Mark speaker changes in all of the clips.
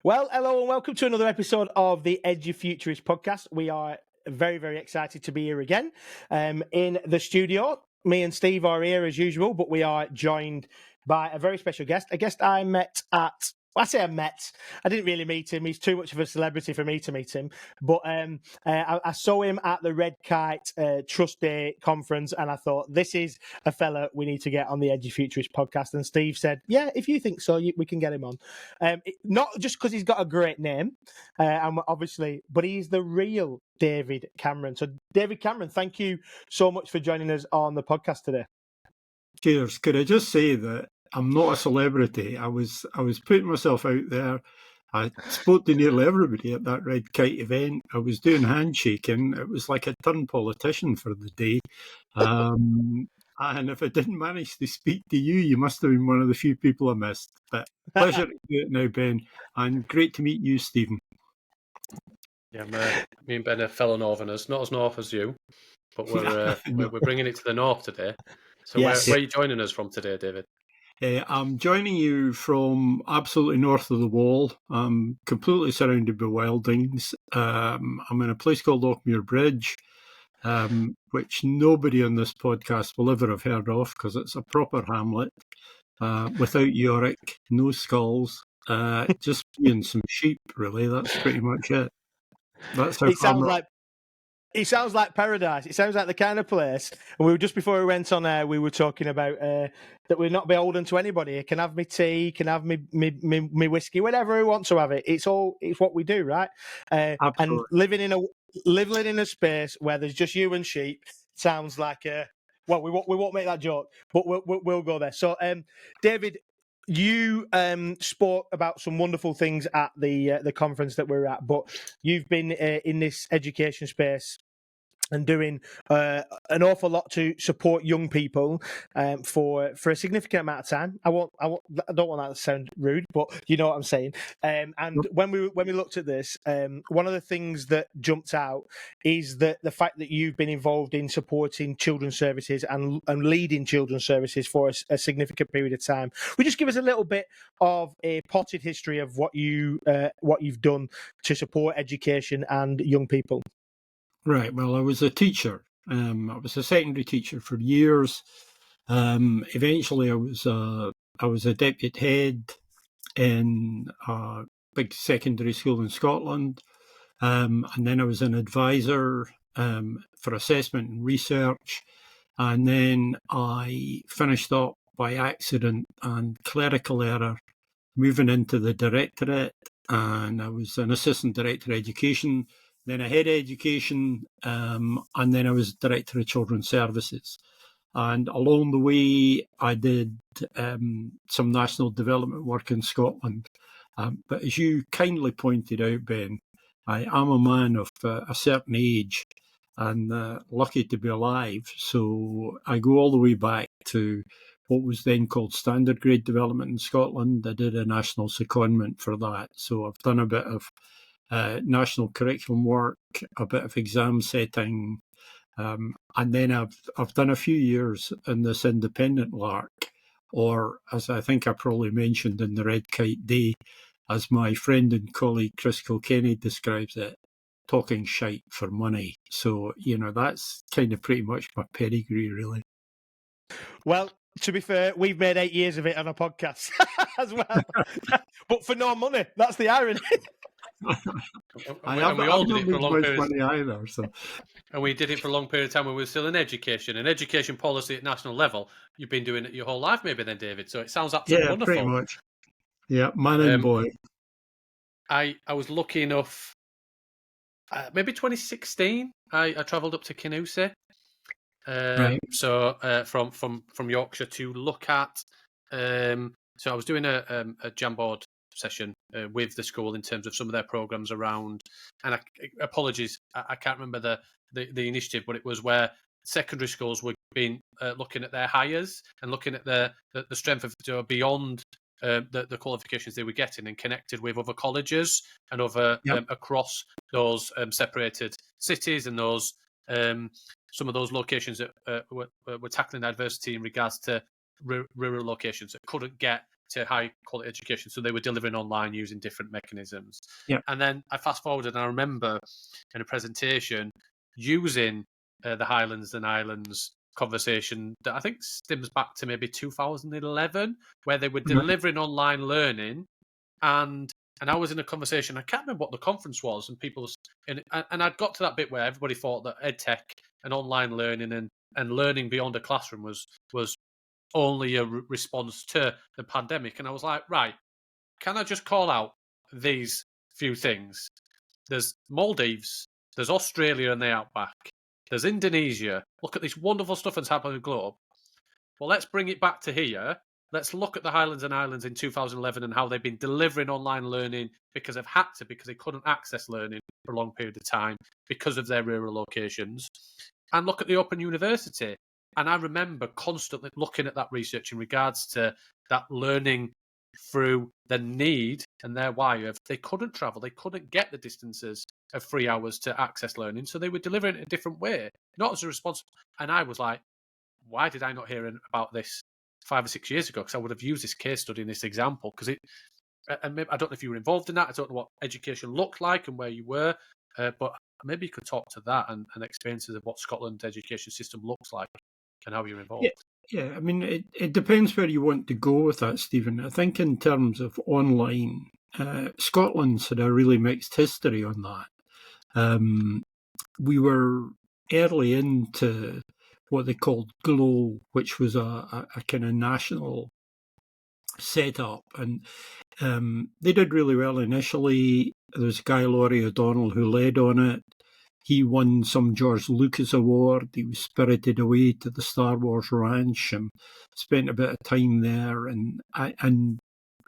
Speaker 1: Well, hello and welcome to another episode of the EduFuturist podcast. We are very, very excited to be here again in the studio. Me and Steve are here as usual, but we are joined by a very special guest, a guest I met at... Well, I say I met. I didn't really meet him. He's too much of a celebrity for me to meet him. But I saw him at the Red Kite Trust Day conference, and I thought, this is a fella we need to get on the EduFuturist podcast. And Steve said, yeah, if you think so, we can get him on. Not just because he's got a great name, and obviously, but he's the real David Cameron. So, David Cameron, thank you so much for joining us on the podcast today.
Speaker 2: Cheers. Could I just say that I'm not a celebrity. I was putting myself out there. I spoke to nearly everybody at that Red Kite event. I was doing handshaking. It was like I turned politician for the day. And if I didn't manage to speak to you, you must have been one of the few people I missed. But pleasure to do it now, Ben. And great to meet you, Stephen.
Speaker 3: Yeah, me and Ben are fellow Northerners, not as north as you, but we're bringing it to the north today. So yes. Where are you joining us from today, David?
Speaker 2: I'm joining you from absolutely north of the wall. I'm completely surrounded by wildings. I'm in a place called Ockmuir Bridge, which nobody on this podcast will ever have heard of because it's a proper hamlet without Yorick, no skulls, just being some sheep, really. That's pretty much it. That's how
Speaker 1: It sounds like paradise. It sounds like the kind of place. And we were just before we went on air, we were talking about that we're not beholden to anybody. You can have me tea, can have me whiskey, whatever we want to have it. It's what we do, right? And living in a space where there's just you and sheep sounds like well, we won't make that joke, but we'll go there. So, David, you spoke about some wonderful things at the conference that we're at, but you've been in this education space and doing an awful lot to support young people for a significant amount of time. I don't want that to sound rude, but you know what I'm saying. And when we looked at this, one of the things that jumped out is that the fact that you've been involved in supporting children's services and leading children's services for a significant period of time. Will you just give us a little bit of a potted history of what you've done to support education and young people?
Speaker 2: Right. Well, I was a teacher. I was a secondary teacher for years. Eventually, I was a deputy head in a big secondary school in Scotland, and then I was an advisor for assessment and research, and then I finished up by accident and clerical error, moving into the directorate, and I was an assistant director of education. Then I head education, and then I was director of children's services. And along the way, I did some national development work in Scotland. But as you kindly pointed out, Ben, I am a man of a certain age and lucky to be alive. So I go all the way back to what was then called standard grade development in Scotland. I did a national secondment for that. So I've done a bit of national curriculum work, a bit of exam setting, and then I've done a few years in this independent lark, or as I think I probably mentioned in the Red Kite Day, as my friend and colleague Chris Kilkenny describes it, talking shite for money. So, that's kind of pretty much my pedigree, really.
Speaker 1: Well, to be fair, we've made 8 years of it on a podcast as well, but for no money. That's the irony.
Speaker 3: We all did it for a long period
Speaker 2: of time either. So.
Speaker 3: And we did it for a long period of time when we were still in education. And education policy at national level, you've been doing it your whole life, maybe then, David. So it sounds absolutely wonderful.
Speaker 2: Yeah, pretty much. Yeah, man and boy.
Speaker 3: I was lucky enough, maybe 2016, I travelled up to Kinousse. Right. So from Yorkshire to look at. So I was doing a Jamboard session with the school in terms of some of their programs around, and apologies, I can't remember the initiative, but it was where secondary schools were being looking at their hires and looking at the strength of beyond the qualifications they were getting and connected with other colleges and other across those separated cities and those some of those locations that were tackling adversity in regards to rural locations that couldn't get to high quality education. So they were delivering online using different mechanisms.
Speaker 2: Yeah.
Speaker 3: And then I fast forwarded, and I remember in a presentation using the Highlands and Islands conversation that I think stems back to maybe 2011, where they were delivering online learning, and I was in a conversation. I can't remember what the conference was, and and I'd got to that bit where everybody thought that edtech and online learning and learning beyond a classroom was only a response to the pandemic. And I was like, right, can I just call out these few things? There's Maldives, there's Australia and the outback, there's Indonesia. Look at this wonderful stuff that's happening on the globe. Well, let's bring it back to here. Let's look at the Highlands and Islands in 2011 and how they've been delivering online learning because they've had to, because they couldn't access learning for a long period of time because of their rural locations. And look at the Open University. And I remember constantly looking at that research in regards to that learning through the need and their why of they couldn't travel, they couldn't get the distances of 3 hours to access learning, so they were delivering it a different way, not as a response. And I was like, why did I not hear about this 5 or 6 years ago? Because I would have used this case study and this example, because and maybe, I don't know if you were involved in that, I don't know what education looked like and where you were, but maybe you could talk to that and experiences of what Scotland's education system looks like and how you're involved.
Speaker 2: Yeah, I mean, it depends where you want to go with that, Stephen. I think in terms of online, Scotland's had a really mixed history on that. We were early into what they called GLOW, which was a kind of national setup, and they did really well initially. There was Guy Laurie O'Donnell who led on it. He won some George Lucas award. He was spirited away to the Star Wars ranch and spent a bit of time there. And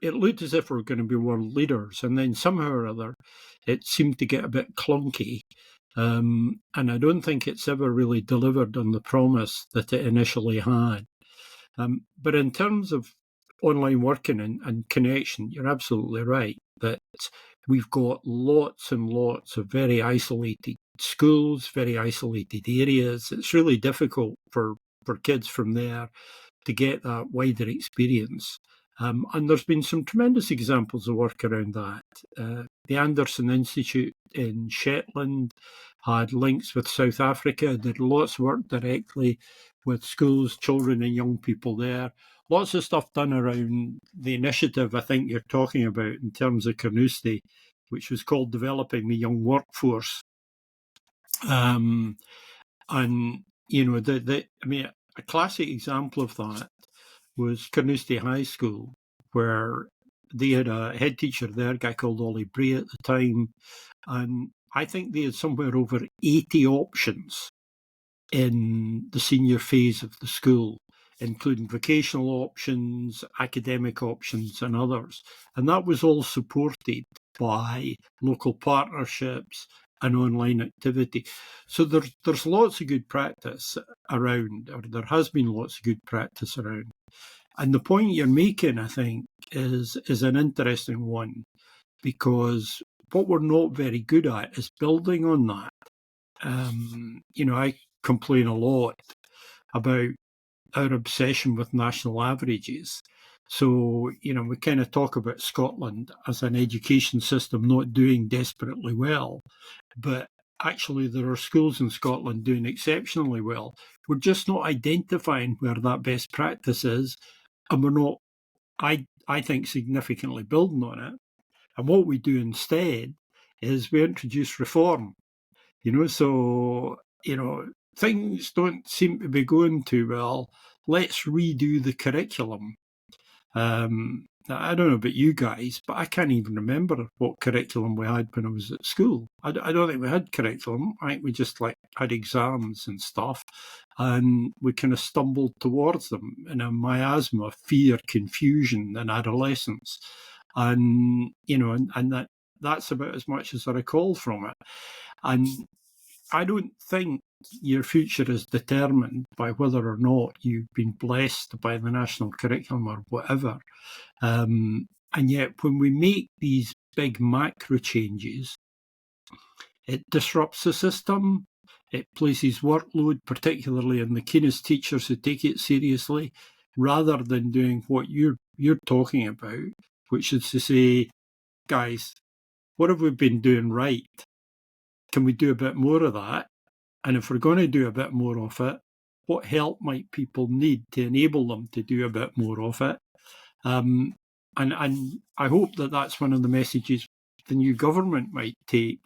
Speaker 2: it looked as if we were going to be world leaders. And then somehow or other, it seemed to get a bit clunky. And I don't think it's ever really delivered on the promise that it initially had. But in terms of online working and connection, you're absolutely right that we've got lots and lots of very isolated schools, very isolated areas. It's really difficult for kids from there to get that wider experience. And there's been some tremendous examples of work around that. The Anderson Institute in Shetland had links with South Africa, did lots of work directly with schools, children and young people there. Lots of stuff done around the initiative I think you're talking about in terms of Carnoustie, which was called Developing the Young Workforce. And, you know, a classic example of that was Carnoustie High School, where they had a head teacher there, a guy called Ollie Bray at the time, and I think they had somewhere over 80 options in the senior phase of the school, including vocational options, academic options, and others. And that was all supported by local partnerships and online activity. So there's lots of good practice around, or there has been lots of good practice around. And the point you're making, I think, is an interesting one, because what we're not very good at is building on that. You know, I complain a lot about our obsession with national averages. So, you know, we kind of talk about Scotland as an education system not doing desperately well, but actually there are schools in Scotland doing exceptionally well. We're just not identifying where that best practice is, and we're not, I think, significantly building on it. And what we do instead is we introduce reform, you know, so, you know, things don't seem to be going too well. Let's redo the curriculum. I don't know about you guys, but I can't even remember what curriculum we had when I was at school. I don't think we had curriculum. I think we just had exams and stuff, and we kind of stumbled towards them in a miasma of fear, confusion, and adolescence. And, you know, and that's about as much as I recall from it. And I don't think your future is determined by whether or not you've been blessed by the national curriculum or whatever. And yet when we make these big macro changes, it disrupts the system. It places workload, particularly on the keenest teachers who take it seriously, rather than doing what you're you're talking about, which is to say, guys, what have we been doing right? Can we do a bit more of that? And if we're going to do a bit more of it, what help might people need to enable them to do a bit more of it? And I hope that that's one of the messages the new government might take,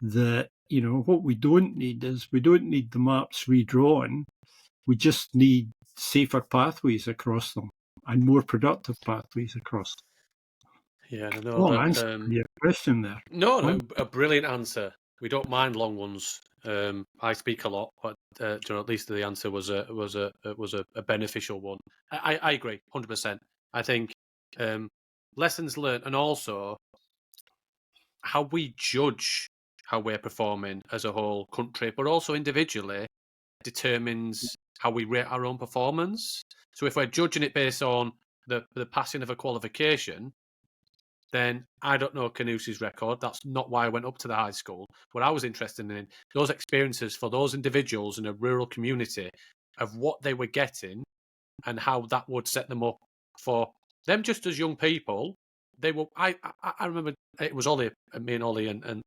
Speaker 2: that, what we don't need is, we don't need the maps redrawn. We just need safer pathways across them and more productive pathways across them.
Speaker 3: Yeah, I know.
Speaker 2: Long
Speaker 3: But,
Speaker 2: answer to your question there.
Speaker 3: No, a brilliant answer. We don't mind long ones. I speak a lot, but at least the answer was a beneficial one. I agree, 100%. I think lessons learned, and also how we judge how we're performing as a whole country, but also individually, determines how we rate our own performance. So if we're judging it based on the passing of a qualification, then I don't know Canusi's record. That's not why I went up to the high school. What I was interested in, those experiences for those individuals in a rural community of what they were getting and how that would set them up for them just as young people. They were. I remember it was Ollie, me and Ollie and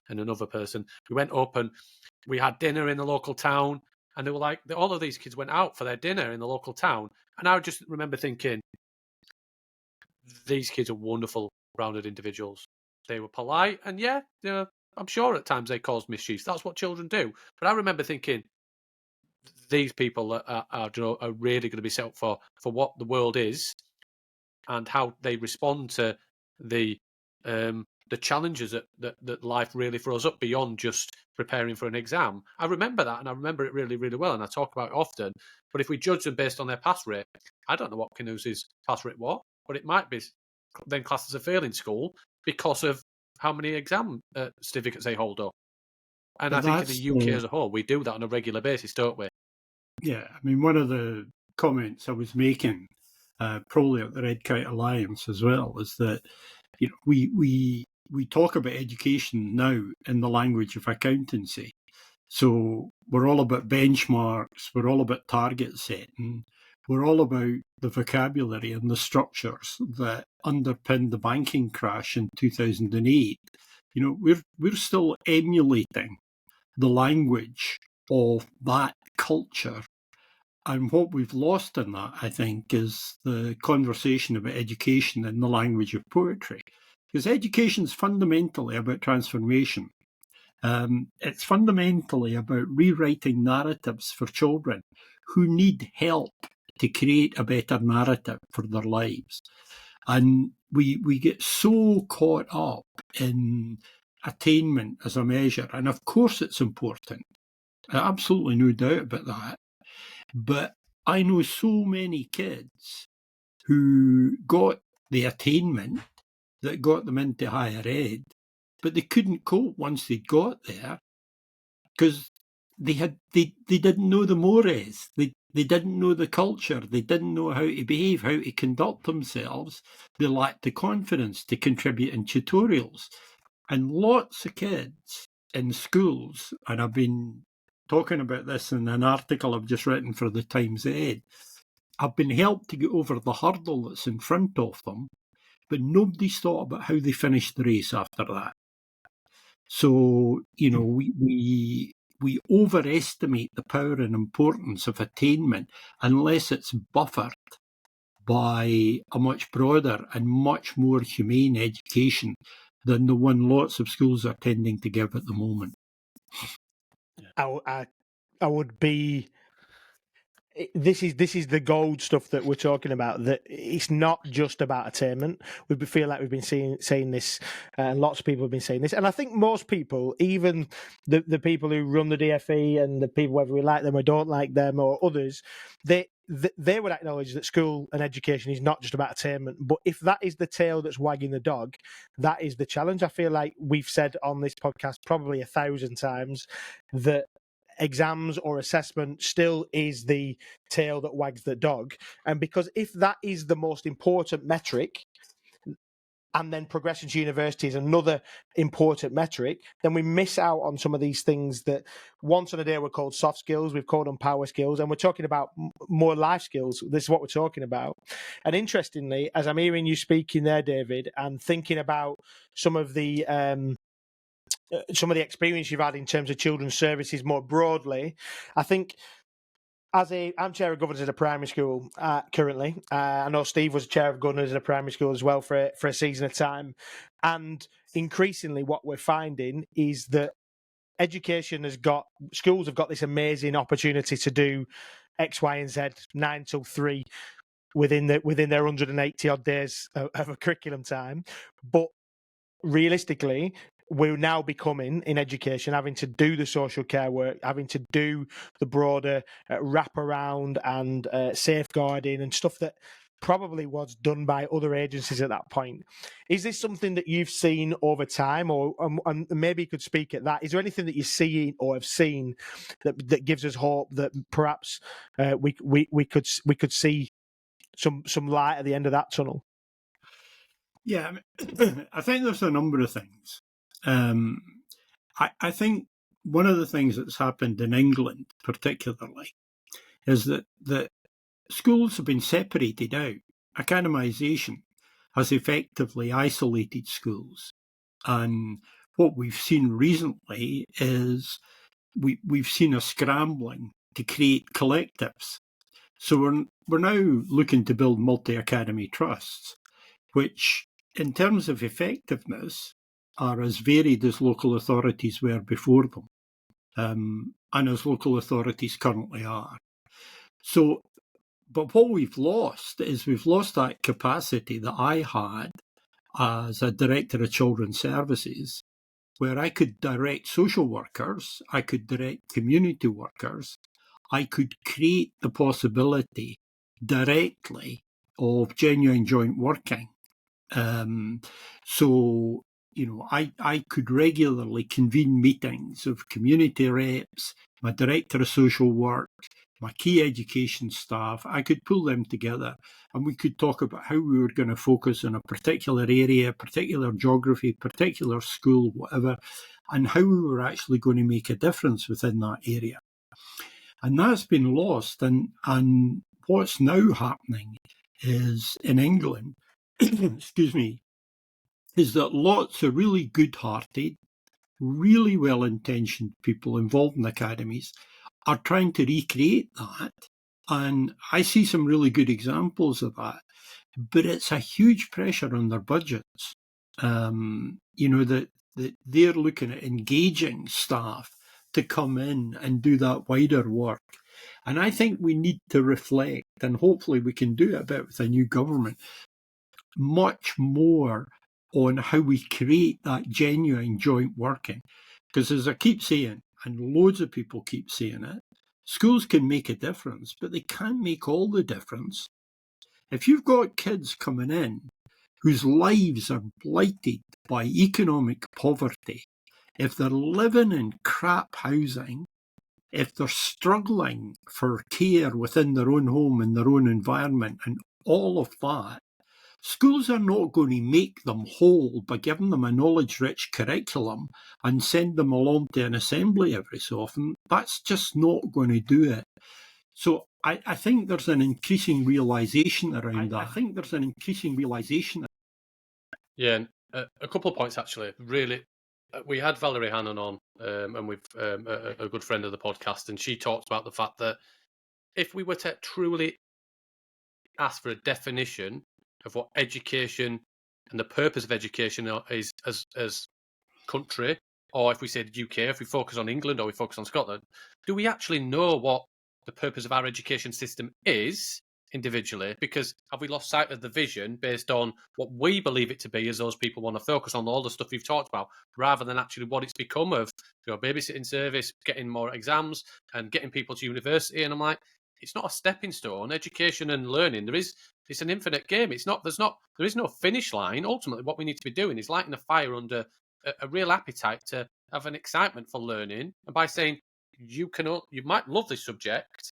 Speaker 3: another person. We went up and we had dinner in the local town, and they were like, all of these kids went out for their dinner in the local town, and I just remember thinking, these kids are wonderful, rounded individuals. They were polite, and I'm sure at times they caused mischief. That's what children do. But I remember thinking, these people are really going to be set up for what the world is, and how they respond to the challenges that life really throws up beyond just preparing for an exam. I remember that, and I remember it really, really well, and I talk about it often. But if we judge them based on their pass rate, I don't know what Canusi's pass rate was, but it might be then classed as a failing school because of how many exam certificates they hold up. And I think in the UK as a whole, we do that on a regular basis, don't we?
Speaker 2: Yeah, I mean, one of the comments I was making, probably at the Red Kite Alliance as well, is that we talk about education now in the language of accountancy. So we're all about benchmarks, we're all about target setting, we're all about the vocabulary and the structures that underpinned the banking crash in 2008. We're still emulating the language of that culture. And what we've lost in that, I think, is the conversation about education in the language of poetry. Because education is fundamentally about transformation. It's fundamentally about rewriting narratives for children who need help to create a better narrative for their lives. And we get so caught up in attainment as a measure. And of course it's important. Absolutely no doubt about that. But I know so many kids who got the attainment that got them into higher ed, but they couldn't cope once they got there because they didn't know the mores, they didn't know the culture, they didn't know how to behave, how to conduct themselves. They lacked the confidence to contribute in tutorials. And lots of kids in schools, and I've been talking about this in an article I've just written for the Times Ed, have been helped to get over the hurdle that's in front of them, but nobody's thought about how they finish the race after that. So, we overestimate the power and importance of attainment unless it's buffered by a much broader and much more humane education than the one lots of schools are tending to give at the moment.
Speaker 1: I would be. This is the gold stuff that we're talking about. That it's not just about attainment. We feel like we've been saying this, and lots of people have been saying this. And I think most people, even the people who run the DFE and the people, whether we like them or don't like them or others, they would acknowledge that school and education is not just about attainment. But if that is the tail that's wagging the dog, that is the challenge. I feel like we've said on this podcast probably 1,000 times that exams or assessment still is the tail that wags the dog. And because if that is the most important metric, and then progression to university is another important metric, then we miss out on some of these things that once on a day were called soft skills, we've called them power skills, and we're talking about more life skills. This is what we're talking about. And interestingly, as I'm hearing you speaking there, David, and thinking about some of the experience you've had in terms of children's services more broadly, I think I'm chair of governors at a primary school currently. I know Steve was chair of governors at a primary school as well for a season of time. And increasingly what we're finding is that schools have got this amazing opportunity to do X, Y, and Z 9 till 3 within their 180 odd days of a curriculum time. But realistically, we're now becoming in education having to do the social care work, having to do the broader wraparound and safeguarding and stuff that probably was done by other agencies at that point. Is this something that you've seen over time, or and maybe you could speak at that? Is there anything that you see or have seen that gives us hope that perhaps we could see some light at the end of that tunnel?
Speaker 2: Yeah, I think there's a number of things. I think one of the things that's happened in England, particularly, is that schools have been separated out. Academisation has effectively isolated schools. And what we've seen recently is we've seen a scrambling to create collectives. So we're now looking to build multi-academy trusts, which in terms of effectiveness are as varied as local authorities were before them, and as local authorities currently are. So, but what we've lost that capacity that I had as a director of children's services, where I could direct social workers, I could direct community workers, I could create the possibility directly of genuine joint working. So, I could regularly convene meetings of community reps, my director of social work, my key education staff. I could pull them together and we could talk about how we were going to focus on a particular area, particular geography, particular school, whatever, and how we were actually going to make a difference within that area. And that's been lost. And what's now happening is in England, excuse me, is that lots of really good-hearted, really well-intentioned people involved in academies are trying to recreate that. And I see some really good examples of that. But it's a huge pressure on their budgets. That they're looking at engaging staff to come in and do that wider work. And I think we need to reflect, and hopefully we can do it a bit with a new government, much more on how we create that genuine joint working. Because as I keep saying, and loads of people keep saying it, schools can make a difference, but they can't make all the difference. If you've got kids coming in whose lives are blighted by economic poverty, if they're living in crap housing, if they're struggling for care within their own home and their own environment and all of that, schools are not going to make them whole by giving them a knowledge-rich curriculum and send them along to an assembly every so often. That's just not going to do it. So I think there's an increasing realisation around that. I think there's an increasing realisation.
Speaker 3: Yeah, a couple of points actually. Really, we had Valerie Hannon on, and we've a good friend of the podcast, and she talked about the fact that if we were to truly ask for a definition of what education and the purpose of education is as country, or if we said UK, if we focus on England or we focus on Scotland, do we actually know what the purpose of our education system is individually? Because have we lost sight of the vision based on what we believe it to be, as those people want to focus on all the stuff you've talked about, rather than actually what it's become of babysitting service, getting more exams and getting people to university? And I'm like, it's not a stepping stone. Education and learning, it's an infinite game. There is no finish line. Ultimately, what we need to be doing is lighting a fire under a real appetite to have an excitement for learning. And by saying you might love this subject,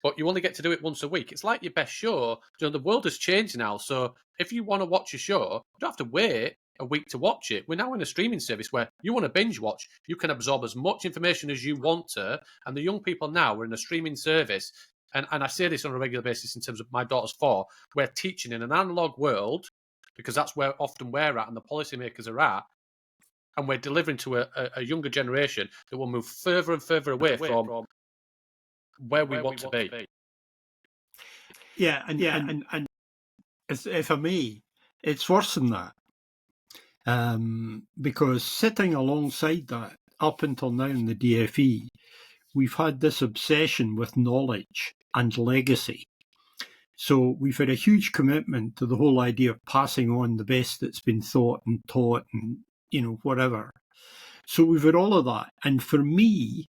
Speaker 3: but you only get to do it once a week. It's like your best show. The world has changed now. So if you want to watch a show, you don't have to wait a week to watch it. We're now in a streaming service where you want to binge watch. You can absorb as much information as you want to. And the young people now are in a streaming service. And I say this on a regular basis in terms of my daughter's 4. We're teaching in an analog world because that's where often we're at and the policymakers are at. And we're delivering to a younger generation that will move further and further away from where we want to be.
Speaker 2: Yeah, and if I may, it's worse than that. Because sitting alongside that, up until now in the DFE, we've had this obsession with knowledge and legacy. So we've had a huge commitment to the whole idea of passing on the best that's been thought and taught and, whatever. So we've had all of that. And for me,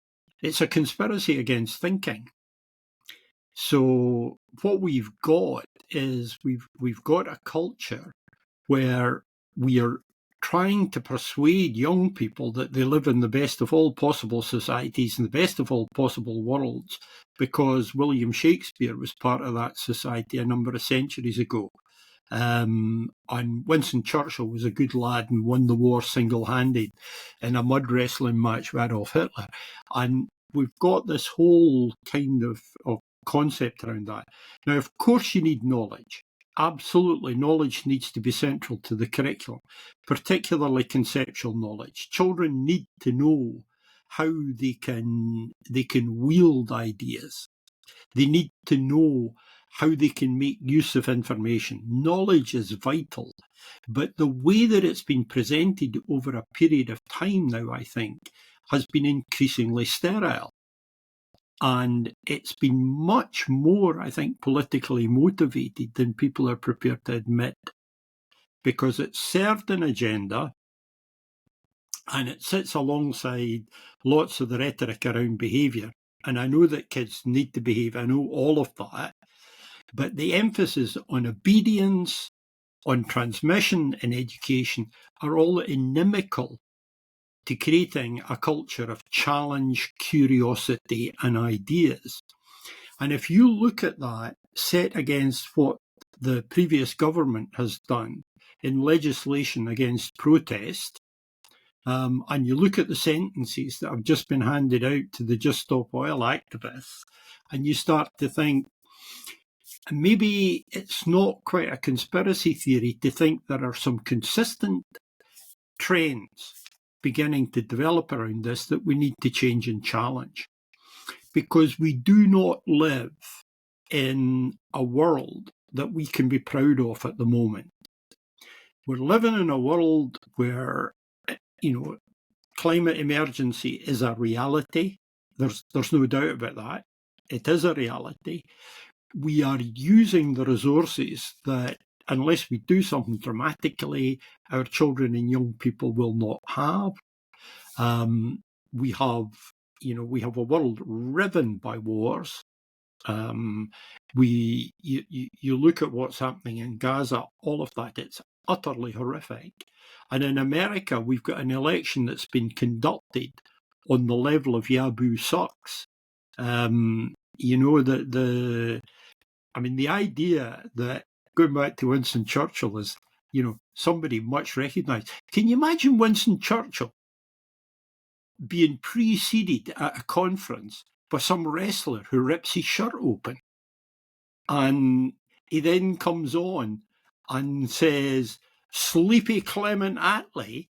Speaker 2: it's a conspiracy against thinking. So what we've got is we've got a culture where we are trying to persuade young people that they live in the best of all possible societies and the best of all possible worlds, because William Shakespeare was part of that society a number of centuries ago. And Winston Churchill was a good lad and won the war single-handed in a mud wrestling match with Adolf Hitler. And we've got this whole kind of concept around that. Now, of course, you need knowledge. Absolutely, knowledge needs to be central to the curriculum, particularly conceptual knowledge. Children need to know how they can wield ideas. They need to know how they can make use of information. Knowledge is vital, but the way that it's been presented over a period of time now, I think, has been increasingly sterile. And it's been much more, I think, politically motivated than people are prepared to admit, because it served an agenda and it sits alongside lots of the rhetoric around behaviour. And I know that kids need to behave, I know all of that, but the emphasis on obedience, on transmission and education are all inimical to creating a culture of challenge, curiosity and ideas. And if you look at that set against what the previous government has done in legislation against protest, and you look at the sentences that have just been handed out to the Just Stop Oil activists, and you start to think, maybe it's not quite a conspiracy theory to think there are some consistent trends beginning to develop around this that we need to change and challenge. Because we do not live in a world that we can be proud of at the moment. We're living in a world where, climate emergency is a reality. There's no doubt about that. It is a reality. We are using the resources that, unless we do something dramatically, our children and young people will not have. We have a world riven by wars. You look at what's happening in Gaza, all of that, it's utterly horrific. And in America, we've got an election that's been conducted on the level of Yabu sucks. The idea that, going back to Winston Churchill, is, somebody much recognised. Can you imagine Winston Churchill being preceded at a conference by some wrestler who rips his shirt open? And he then comes on and says, "Sleepy Clement Attlee."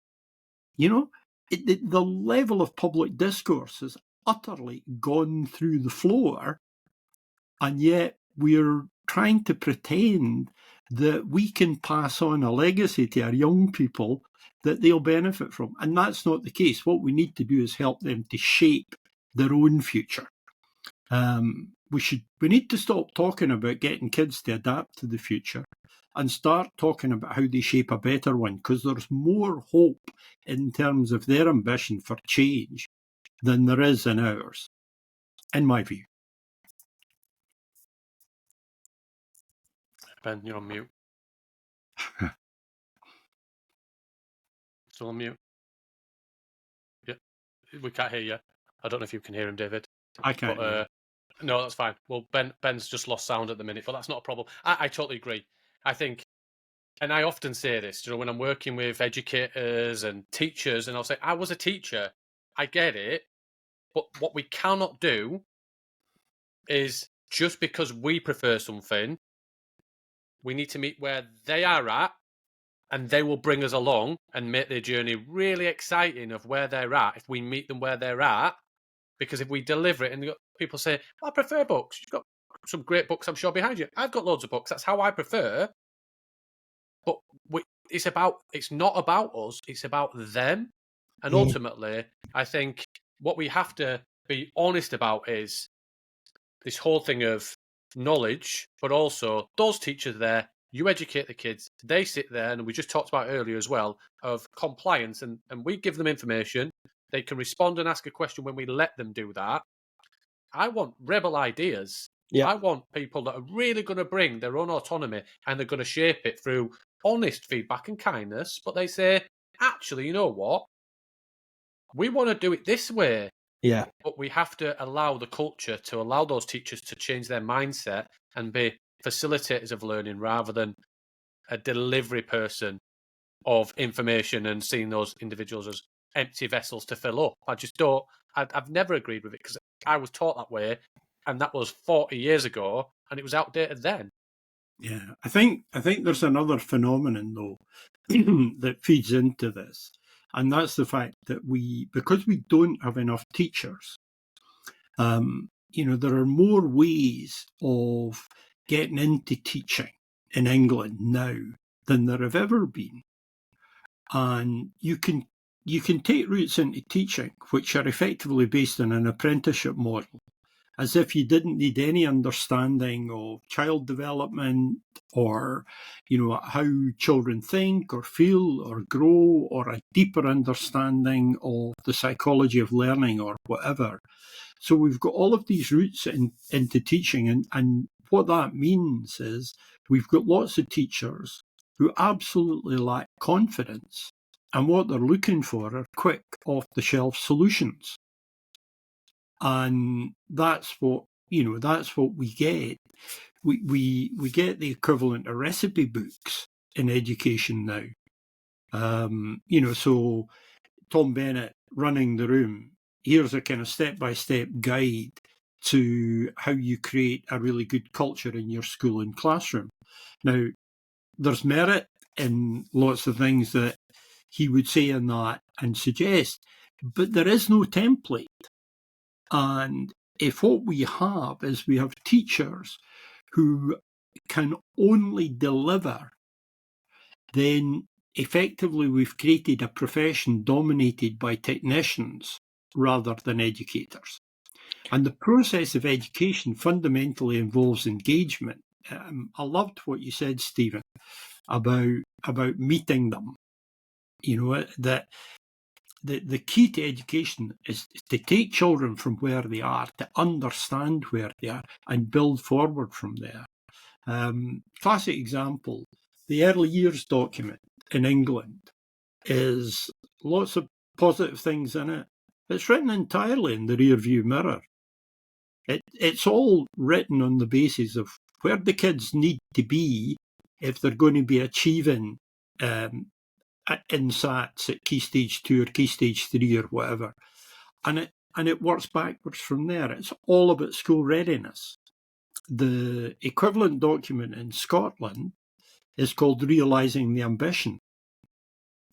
Speaker 2: The level of public discourse has utterly gone through the floor, and yet we're trying to pretend that we can pass on a legacy to our young people that they'll benefit from. And that's not the case. What we need to do is help them to shape their own future. We need to stop talking about getting kids to adapt to the future and start talking about how they shape a better one, because there's more hope in terms of their ambition for change than there is in ours, in my view.
Speaker 3: Ben, you're on mute. Still on mute? Yeah, we can't hear you. I don't know if you can hear him, David.
Speaker 2: I can't hear.
Speaker 3: No, that's fine. Well, Ben's just lost sound at the minute, but that's not a problem. I totally agree. I think, and I often say this, when I'm working with educators and teachers, and I'll say, I was a teacher, I get it, but what we cannot do is just because we prefer something, we need to meet where they are at, and they will bring us along and make their journey really exciting of where they're at if we meet them where they're at. Because if we deliver it, and people say, I prefer books, you've got some great books, I'm sure, behind you. I've got loads of books. That's how I prefer. But it's not about us. It's about them. And ultimately, I think what we have to be honest about is this whole thing of knowledge, but also those teachers there, you educate the kids, they sit there, and we just talked about earlier as well, of compliance, and we give them information. They can respond and ask a question when we let them do that. I want rebel ideas.
Speaker 1: Yeah.
Speaker 3: I want people that are really going to bring their own autonomy, and they're going to shape it through honest feedback and kindness. But they say, actually, you know what? We want to do it this way.
Speaker 1: Yeah.
Speaker 3: But we have to allow the culture to allow those teachers to change their mindset and be facilitators of learning rather than a delivery person of information and seeing those individuals as empty vessels to fill up. I just don't. I've never agreed with it because I was taught that way, and that was 40 years ago, and it was outdated then.
Speaker 2: Yeah, I think there's another phenomenon though that feeds into this, and that's the fact that because we don't have enough teachers, there are more ways of getting into teaching in England now than there have ever been, and you can take routes into teaching which are effectively based on an apprenticeship model, as if you didn't need any understanding of child development or, how children think or feel or grow, or a deeper understanding of the psychology of learning or whatever. So we've got all of these routes into teaching, and what that means is we've got lots of teachers who absolutely lack confidence, and what they're looking for are quick, off-the-shelf solutions. And that's what we get. We get the equivalent of recipe books in education now. So Tom Bennett running the room, here's a kind of step-by-step guide to how you create a really good culture in your school and classroom. Now, there's merit in lots of things that he would say in that and suggest, but there is no template. And if what we have is we have teachers who can only deliver, then effectively we've created a profession dominated by technicians rather than educators. And the process of education fundamentally involves engagement. I loved what you said, Stephen, about meeting them. That the key to education is to take children from where they are, to understand where they are, and build forward from there. Classic example, the early years document in England is lots of positive things in it. It's written entirely in the rear view mirror. It's all written on the basis of where the kids need to be if they're going to be achieving INSATs at Key Stage 2 or Key Stage 3 or whatever. And it works backwards from there. It's all about school readiness. The equivalent document in Scotland is called Realising the Ambition.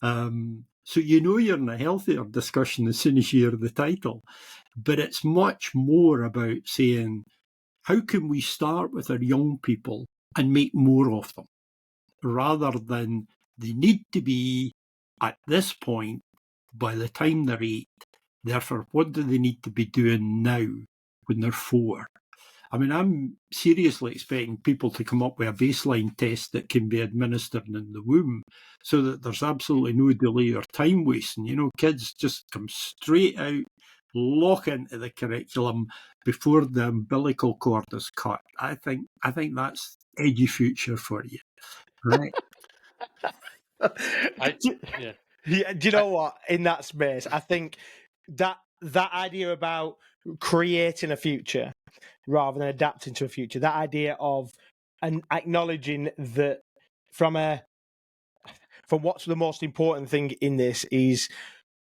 Speaker 2: So you're in a healthier discussion as soon as you hear the title. But it's much more about saying, how can we start with our young people and make more of them, rather than they need to be at this point by the time they're 8. Therefore, what do they need to be doing now when they're 4? I mean, I'm seriously expecting people to come up with a baseline test that can be administered in the womb so that there's absolutely no delay or time wasting. Kids just come straight out, lock into the curriculum before the umbilical cord is cut. I think that's edgy future for you, right?
Speaker 1: Yeah. Do you know what? In that space, I think that idea about creating a future, rather than adapting to a future. That idea of and acknowledging that from what's the most important thing in this is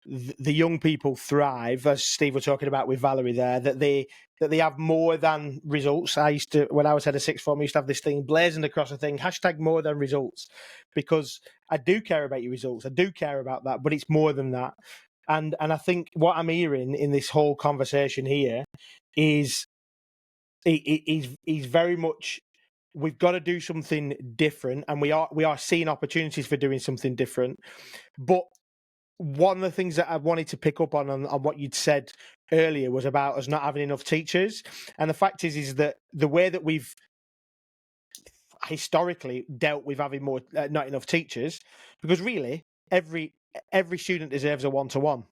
Speaker 1: the young people thrive, as Steve was talking about with Valerie there, that they have more than results. I used to, when I was head of sixth form, I used to have this thing blazoned across the thing, hashtag more than results, because I do care about your results. I do care about that, but it's more than that. And I think what I'm hearing in this whole conversation here is very much, we've got to do something different, and we are seeing opportunities for doing something different. But one of the things that I wanted to pick up on what you'd said earlier was about us not having enough teachers. And the fact is that the way that we've historically dealt with having more not enough teachers, because really every student deserves a one-to-one.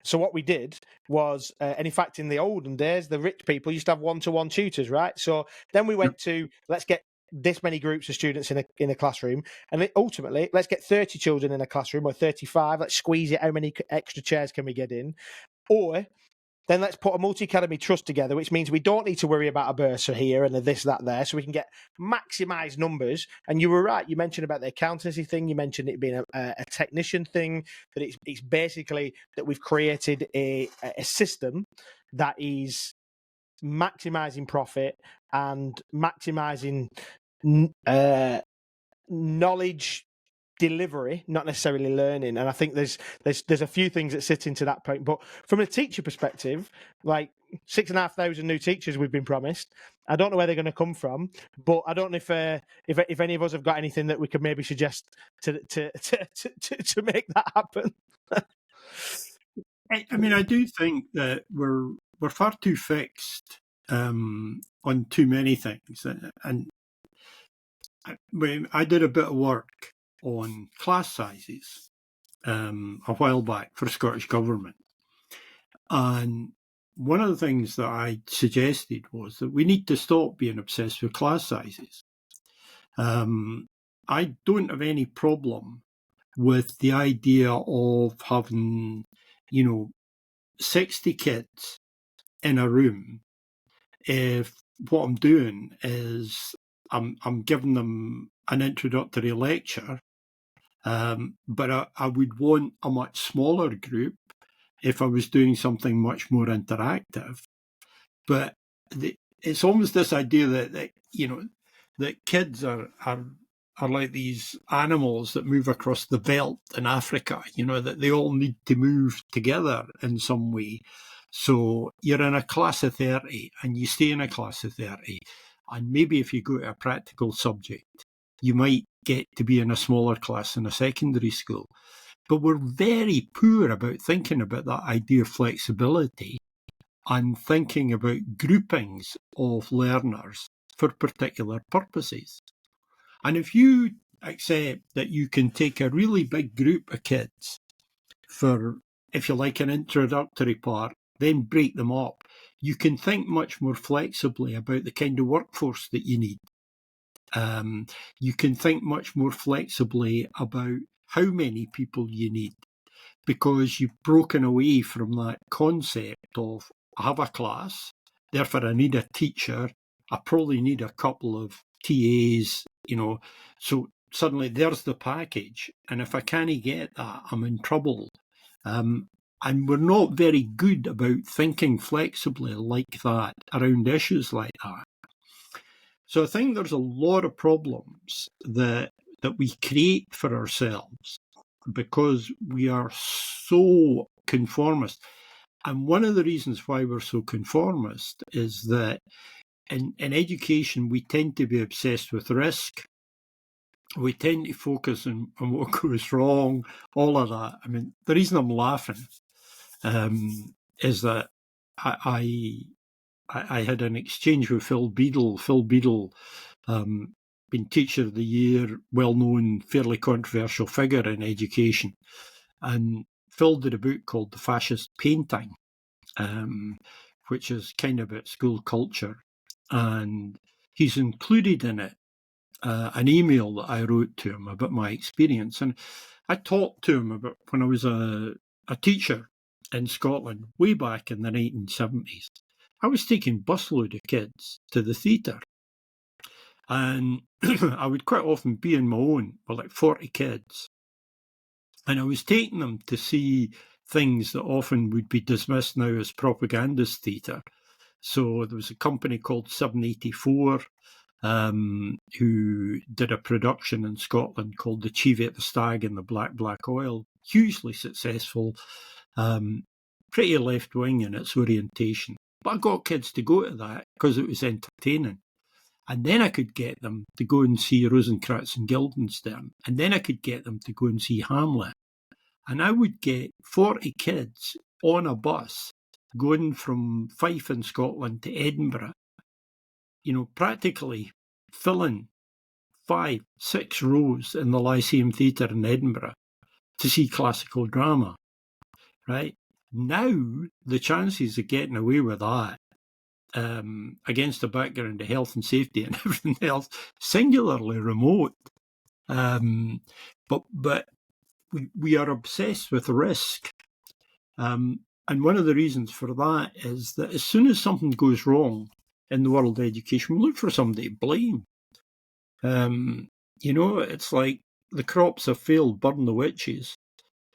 Speaker 1: So what we did was, and in fact, in the olden days, the rich people used to have one-to-one tutors, right? So then we went to, let's get this many groups of students in a classroom, and ultimately, let's get 30 children in a classroom, or 35. Let's squeeze it. How many extra chairs can we get in? Or then let's put a multi-academy trust together, which means we don't need to worry about a bursar here and a this, that, there, so we can get maximised numbers. And you were right. You mentioned about the accountancy thing. You mentioned it being a technician thing, that it's basically that we've created a system that is maximising profit and maximising knowledge delivery, not necessarily learning. And I think there's a few things that sit into that point. But from a teacher perspective, like 6,500 new teachers we've been promised. I don't know where they're going to come from, but I don't know if any of us have got anything that we could maybe suggest to make that happen.
Speaker 2: I mean, I do think that we're far too fixed on too many things, and I did a bit of work on class sizes a while back for Scottish Government, and one of the things that I suggested was that we need to stop being obsessed with class sizes. I don't have any problem with the idea of having, 60 kids in a room if what I'm doing is I'm giving them an introductory lecture, but I would want a much smaller group if I was doing something much more interactive. But it's almost this idea that kids are like these animals that move across the veldt in Africa, that they all need to move together in some way. So you're in a class of 30 and you stay in a class of 30. And maybe if you go to a practical subject, you might get to be in a smaller class in a secondary school. But we're very poor about thinking about that idea of flexibility and thinking about groupings of learners for particular purposes. And if you accept that you can take a really big group of kids for, if you like, an introductory part, then break them up, you can think much more flexibly about the kind of workforce that you need. You can think much more flexibly about how many people you need, because you've broken away from that concept of, I have a class, therefore I need a teacher, I probably need a couple of TAs, so suddenly there's the package. And if I can't get that, I'm in trouble. And we're not very good about thinking flexibly like that around issues like that. So I think there's a lot of problems that we create for ourselves because we are so conformist. And one of the reasons why we're so conformist is that in education, we tend to be obsessed with risk. We tend to focus on what goes wrong, all of that. I mean, the reason I'm laughing is that I had an exchange with Phil Beadle. Phil Beadle, been Teacher of the Year, well-known, fairly controversial figure in education. And Phil did a book called The Fascist Painting, which is kind of about school culture. And he's included in it an email that I wrote to him about my experience. And I talked to him about when I was a teacher in Scotland way back in the 1970s. I was taking busload of kids to the theatre. And I would quite often be on my own with like 40 kids. And I was taking them to see things that often would be dismissed now as propagandist theatre. So there was a company called 784 who did a production in Scotland called The Cheviot, the Stag and the Black Oil. Hugely successful, pretty left-wing in its orientation. But I got kids to go to that because it was entertaining. And then I could get them to go and see Rosencrantz and Guildenstern. And then I could get them to go and see Hamlet. And I would get 40 kids on a bus going from Fife in Scotland to Edinburgh, practically filling 5-6 rows in the Lyceum Theatre in Edinburgh to see classical drama, right? Now, the chances of getting away with that against the background of health and safety and everything else, singularly remote. But we are obsessed with risk. And one of the reasons for that is that as soon as something goes wrong in the world of education, we look for somebody to blame. It's like the crops have failed, burn the witches.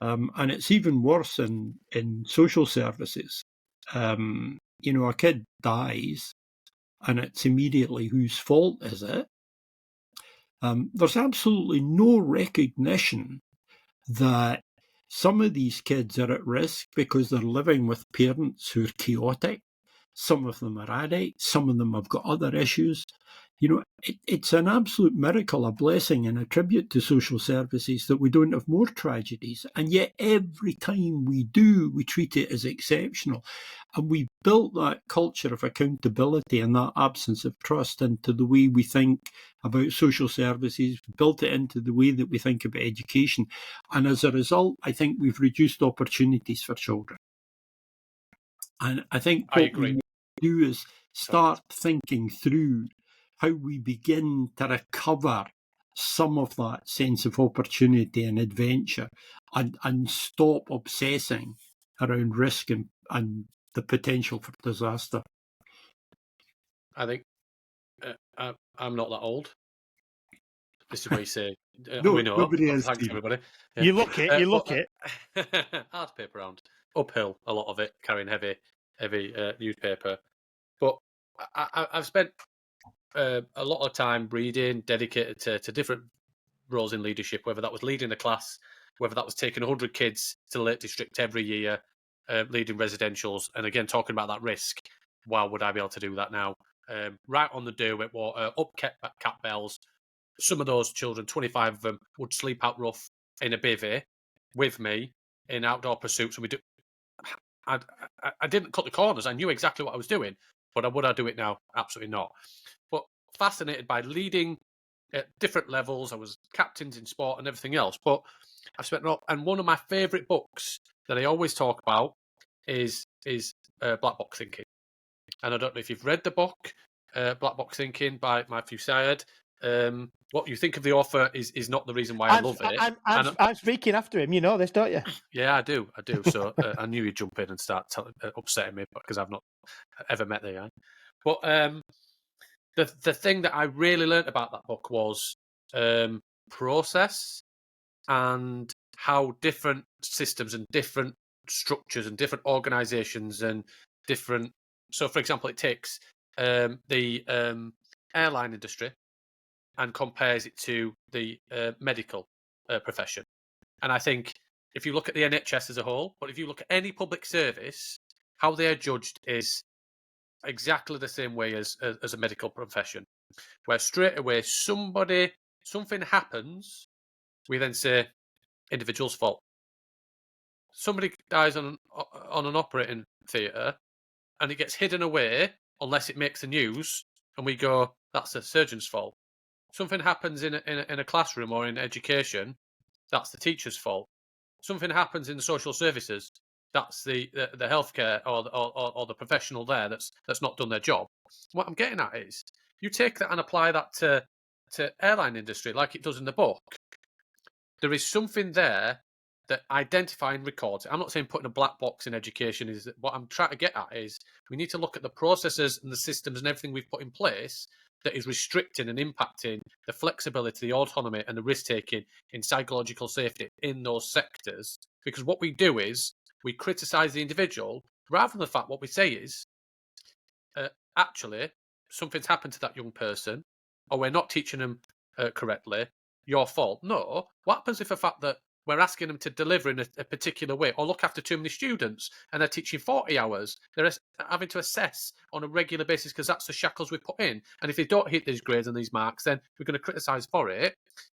Speaker 2: And it's even worse in social services. A kid dies and it's immediately whose fault is it? There's absolutely no recognition that some of these kids are at risk because they're living with parents who are chaotic. Some of them are addicts. Some of them have got other issues. It's an absolute miracle, a blessing and a tribute to social services that we don't have more tragedies. And yet every time we do, we treat it as exceptional. And we built that culture of accountability and that absence of trust into the way we think about social services, built it into the way that we think about education. And as a result, I think we've reduced opportunities for children. And I think what we need to do is start thinking through how we begin to recover some of that sense of opportunity and adventure and stop obsessing around risk and the potential for disaster.
Speaker 3: I think I'm not that old. This is what you say.
Speaker 2: No,
Speaker 3: we know.
Speaker 2: nobody is.
Speaker 3: Thanks, everybody. Yeah.
Speaker 1: You look it. You look it.
Speaker 3: Art paper round. Uphill, a lot of it, carrying heavy newspaper. But I've spent a lot of time reading, dedicated to different roles in leadership, whether that was leading a class, whether that was taking 100 kids to the Lake District every year, leading residentials, and again, talking about that risk. Wow, would I be able to do that now? Right on the Derwent Water, up Cat Bells. Some of those children, 25 of them, would sleep out rough in a bivvy with me in outdoor pursuits. And I didn't cut the corners. I knew exactly what I was doing, but would I do it now? Absolutely not. But fascinated by leading at different levels. I was captains in sport and everything else. But I've spent and one of my favourite books that I always talk about is Black Box Thinking. And I don't know if you've read the book, Black Box Thinking by Matthew Syed. What you think of the author is not the reason why I love it.
Speaker 1: I'm speaking after him. You know this, don't you?
Speaker 3: Yeah, I do. So I knew you'd jump in and start upsetting me because I've not ever met the guy. But the thing that I really learnt about that book was process and how different systems and different structures and different organisations and different. So, for example, it takes the airline industry and compares it to the medical profession. And I think if you look at the NHS as a whole, but if you look at any public service, how they are judged is exactly the same way as a medical profession, where straight away something happens, we then say individual's fault. Somebody dies on an operating theatre and it gets hidden away unless it makes the news, and we go, that's the surgeon's fault. Something happens in a classroom or in education, that's the teacher's fault. Something happens in the social services, that's the healthcare or the professional there that's not done their job. What I'm getting at is, you take that and apply that to airline industry like it does in the book. There is something there that identify and records it. I'm not saying putting a black box in education is what I'm trying to get at is we need to look at the processes and the systems and everything we've put in place that is restricting and impacting the flexibility, the autonomy, and the risk-taking in psychological safety in those sectors. Because what we do is we criticise the individual rather than the fact what we say is, actually, something's happened to that young person, or we're not teaching them correctly, your fault. No. What happens if the fact that we're asking them to deliver in a particular way or look after too many students and they're teaching 40 hours, they're having to assess on a regular basis because that's the shackles we put in. And if they don't hit these grades and these marks, then we're going to criticise for it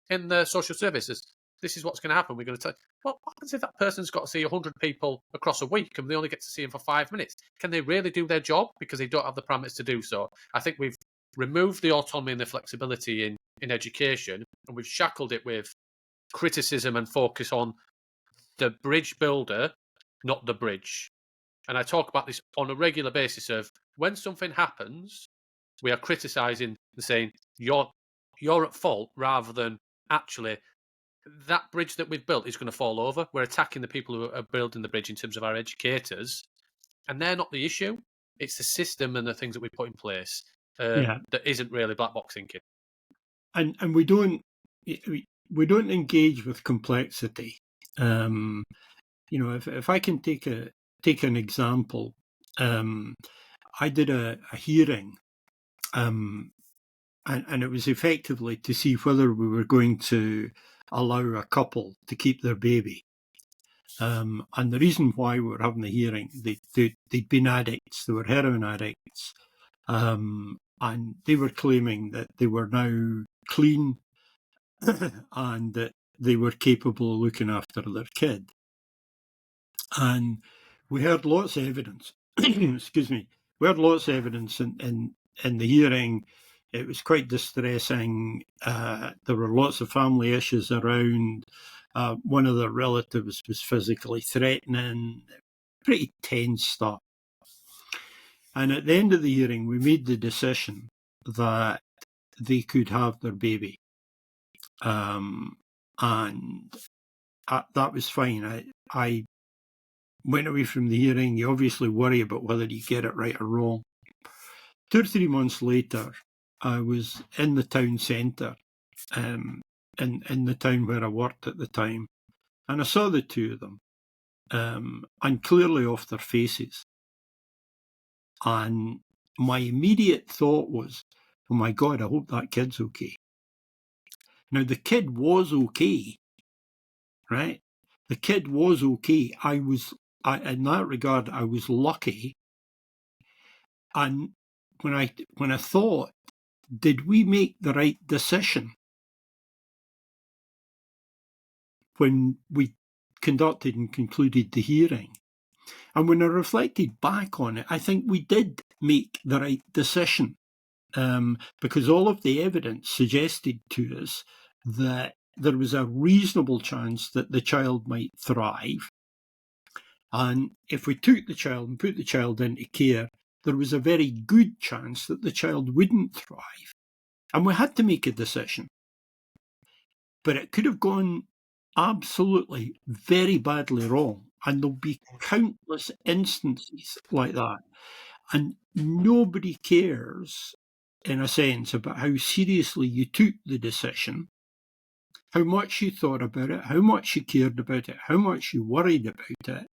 Speaker 3: in the social services. This is what's going to happen. We're going to tell, well, what happens if that person's got to see 100 people across a week and they only get to see them for 5 minutes? Can they really do their job because they don't have the parameters to do so? I think we've removed the autonomy and the flexibility in education, and we've shackled it with criticism and focus on the bridge builder, not the bridge. And I talk about this on a regular basis of when something happens, we are criticising and saying, you're at fault, rather than actually that bridge that we've built is going to fall over. We're attacking the people who are building the bridge in terms of our educators, and they're not the issue. It's the system and the things that we put in place that isn't really black box thinking.
Speaker 2: And we don't engage with complexity. If I can take an example, I did a hearing, and it was effectively to see whether we were going to allow a couple to keep their baby. And the reason why we were having the hearing, they'd been addicts, they were heroin addicts, and they were claiming that they were now clean and that they were capable of looking after their kid. And we heard lots of evidence. Excuse me. We heard lots of evidence in the hearing. It was quite distressing. There were lots of family issues around. One of the relatives was physically threatening. Pretty tense stuff. And at the end of the hearing, we made the decision that they could have their baby. And that was fine. I went away from the hearing. You obviously worry about whether you get it right or wrong. 2 or 3 months later, I was in the town centre, in the town where I worked at the time, and I saw the two of them, and clearly off their faces. And my immediate thought was, oh my God, I hope that kid's okay. Now, the kid was okay, right? The kid was okay. In that regard, I was lucky. And when I thought, did we make the right decision when we conducted and concluded the hearing? And when I reflected back on it, I think we did make the right decision, because all of the evidence suggested to us that there was a reasonable chance that the child might thrive. And if we took the child and put the child into care, there was a very good chance that the child wouldn't thrive. And we had to make a decision. But it could have gone absolutely very badly wrong. And there'll be countless instances like that. And nobody cares, in a sense, about how seriously you took the decision, how much you thought about it, how much you cared about it, how much you worried about it.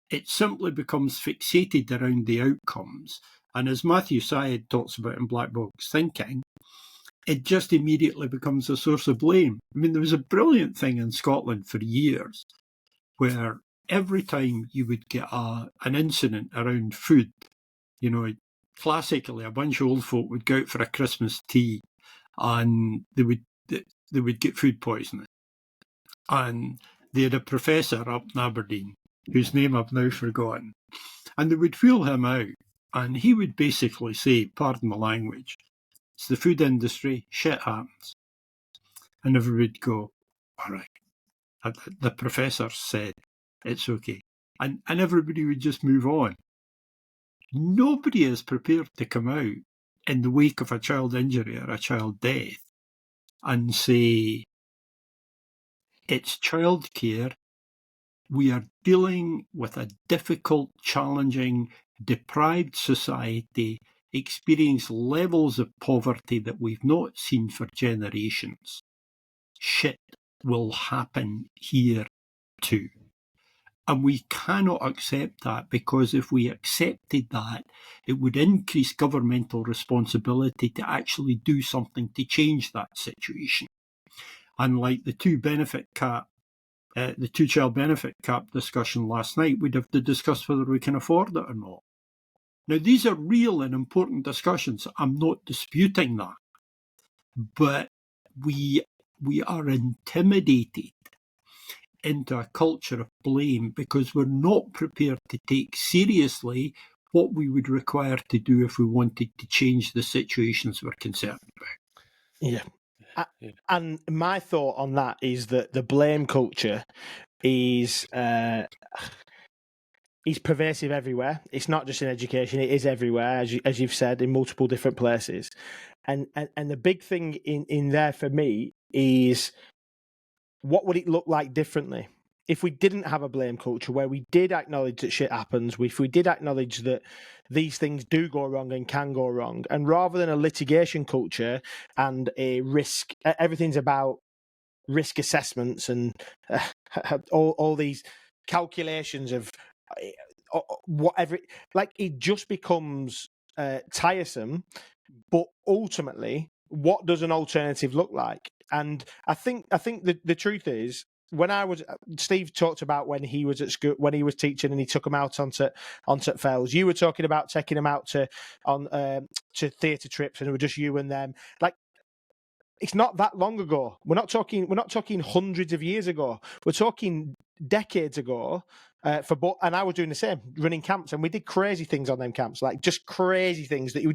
Speaker 2: It simply becomes fixated around the outcomes. And as Matthew Syed talks about in Black Box Thinking, it just immediately becomes a source of blame. I mean, there was a brilliant thing in Scotland for years where every time you would get an incident around food, classically a bunch of old folk would go out for a Christmas tea and they would get food poisoning. And they had a professor up in Aberdeen, whose name I've now forgotten, and they would wheel him out, and he would basically say, pardon the language, it's the food industry, shit happens. And everybody would go, all right. The professor said, it's okay. And everybody would just move on. Nobody is prepared to come out in the wake of a child injury or a child death and say, it's childcare, we are dealing with a difficult, challenging, deprived society, experience levels of poverty that we've not seen for generations. Shit will happen here too. And we cannot accept that, because if we accepted that, it would increase governmental responsibility to actually do something to change that situation. Unlike the two-child benefit cap discussion last night, we'd have to discuss whether we can afford it or not. Now, these are real and important discussions. I'm not disputing that. But we are intimidated into a culture of blame because we're not prepared to take seriously what we would require to do if we wanted to change the situations we're concerned about.
Speaker 1: Yeah. And my thought on that is that the blame culture is pervasive everywhere. It's not just in education; it is everywhere, as you've said, in multiple different places. And the big thing in there for me is, what would it look like differently if we didn't have a blame culture, where we did acknowledge that shit happens, if we did acknowledge that these things do go wrong and can go wrong, and rather than a litigation culture and a risk, everything's about risk assessments and all these calculations of whatever, like, it just becomes tiresome. But ultimately, what does an alternative look like? And I think the truth is, when Steve talked about when he was at school, when he was teaching, and he took them out onto Fells. You were talking about taking them out to theatre trips, and it was just you and them. Like, it's not that long ago. We're not talking hundreds of years ago. We're talking decades ago. And I was doing the same, running camps, and we did crazy things on them camps, like just crazy things that you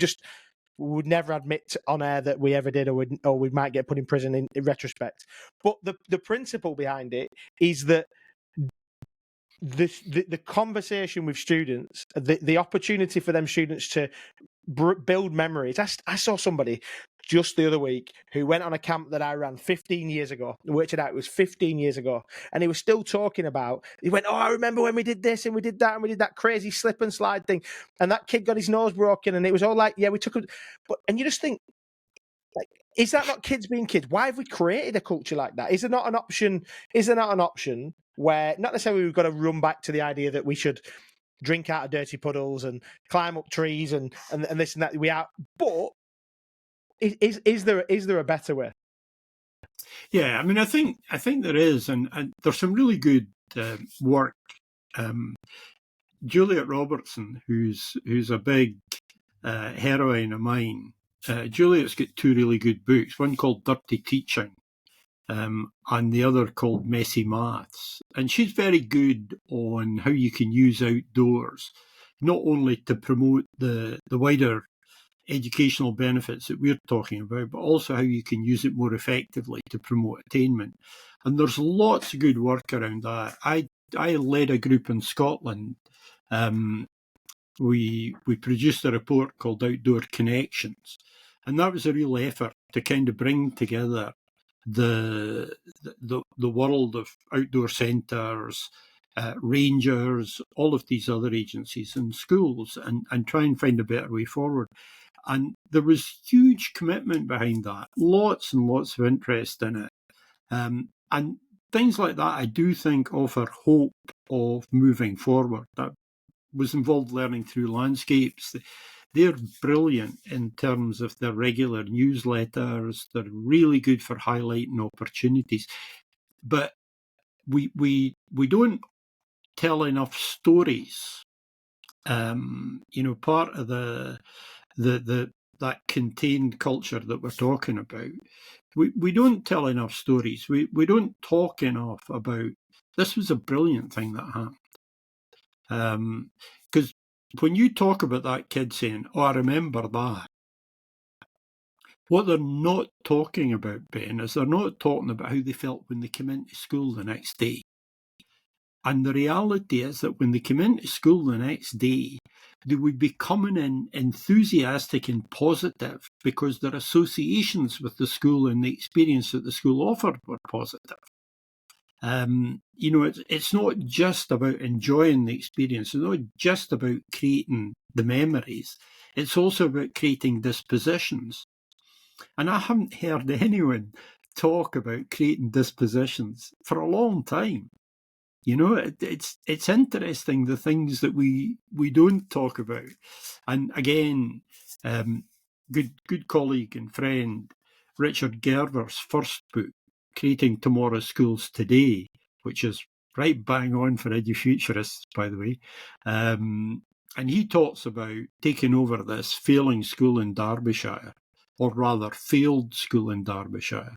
Speaker 1: would never admit on air that we ever did, or we might get put in prison in retrospect. But the principle behind it is that the conversation with students, the opportunity for them students to build memories. I saw somebody just the other week who went on a camp that I ran 15 years ago. I worked it out. It was 15 years ago. And he was still talking about, he went, "Oh, I remember when we did this and we did that and we did that crazy slip and slide thing. And that kid got his nose broken." And it was all like, yeah, we took it. And you just think, like, is that not kids being kids? Why have we created a culture like that? Is there not an option? Is there not an option where, not necessarily we've got to run back to the idea that we should drink out of dirty puddles and climb up trees and this and that, but is there a better way?
Speaker 2: Yeah, I mean, I think there is, and there's some really good work. Juliet Robertson, who's a big heroine of mine. Juliet's got two really good books, one called Dirty Teaching, and the other called Messy Maths. And she's very good on how you can use outdoors, not only to promote the wider educational benefits that we're talking about, but also how you can use it more effectively to promote attainment. And there's lots of good work around that. I led a group in Scotland. We produced a report called Outdoor Connections, and that was a real effort to kind of bring together the world of outdoor centres, rangers, all of these other agencies and schools, and try and find a better way forward. And there was huge commitment behind that, lots and lots of interest in it. And things like that, I do think, offer hope of moving forward. That was involved learning through landscapes. They're brilliant in terms of their regular newsletters. They're really good for highlighting opportunities. But we don't tell enough stories. Part of that contained culture that we're talking about, we don't tell enough stories. We don't talk enough about, this was a brilliant thing that happened. Because when you talk about that kid saying, "Oh, I remember that," what they're not talking about, Ben, is they're not talking about how they felt when they came into school the next day. And the reality is that when they come into school the next day, they would be coming in enthusiastic and positive because their associations with the school and the experience that the school offered were positive. It's not just about enjoying the experience. It's not just about creating the memories. It's also about creating dispositions. And I haven't heard anyone talk about creating dispositions for a long time. It's interesting, the things that we don't talk about. And again, good colleague and friend Richard Gerver's first book, Creating Tomorrow's Schools Today, which is right bang on for edufuturists, by the way. And he talks about taking over this failing school in Derbyshire, or rather failed school in Derbyshire.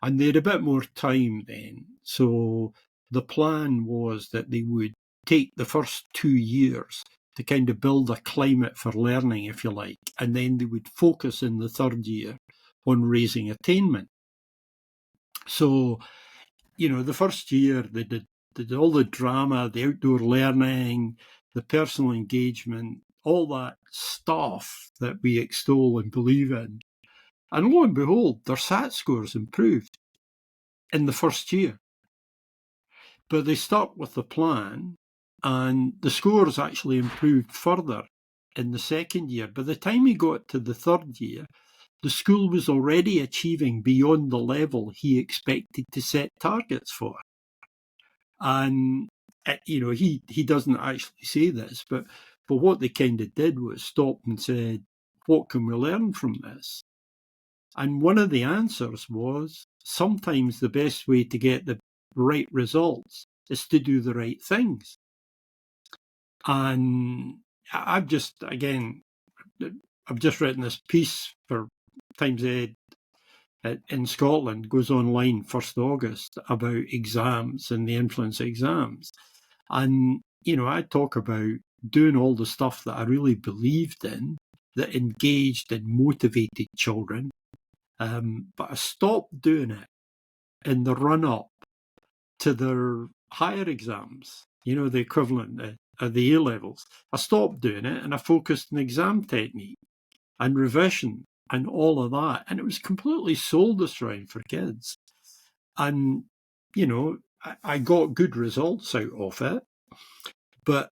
Speaker 2: And they had a bit more time then. So the plan was that they would take the first 2 years to kind of build a climate for learning, if you like, and then they would focus in the third year on raising attainment. So, the first year they did all the drama, the outdoor learning, the personal engagement, all that stuff that we extol and believe in. And lo and behold, their SAT scores improved in the first year. But they stuck with the plan, and the scores actually improved further in the second year. By the time he got to the third year, the school was already achieving beyond the level he expected to set targets for. And, he doesn't actually say this, but what they kind of did was stop and said, what can we learn from this? And one of the answers was, sometimes the best way to get the right results is to do the right things. And I've just written this piece for Times Ed in Scotland, goes online 1st August, about exams and the influence of exams. And, I talk about doing all the stuff that I really believed in, that engaged and motivated children. But I stopped doing it in the run-up to their higher exams, the equivalent of the A-levels. I stopped doing it and I focused on exam technique and revision and all of that. And it was completely soul-destroying for kids. And, I got good results out of it. But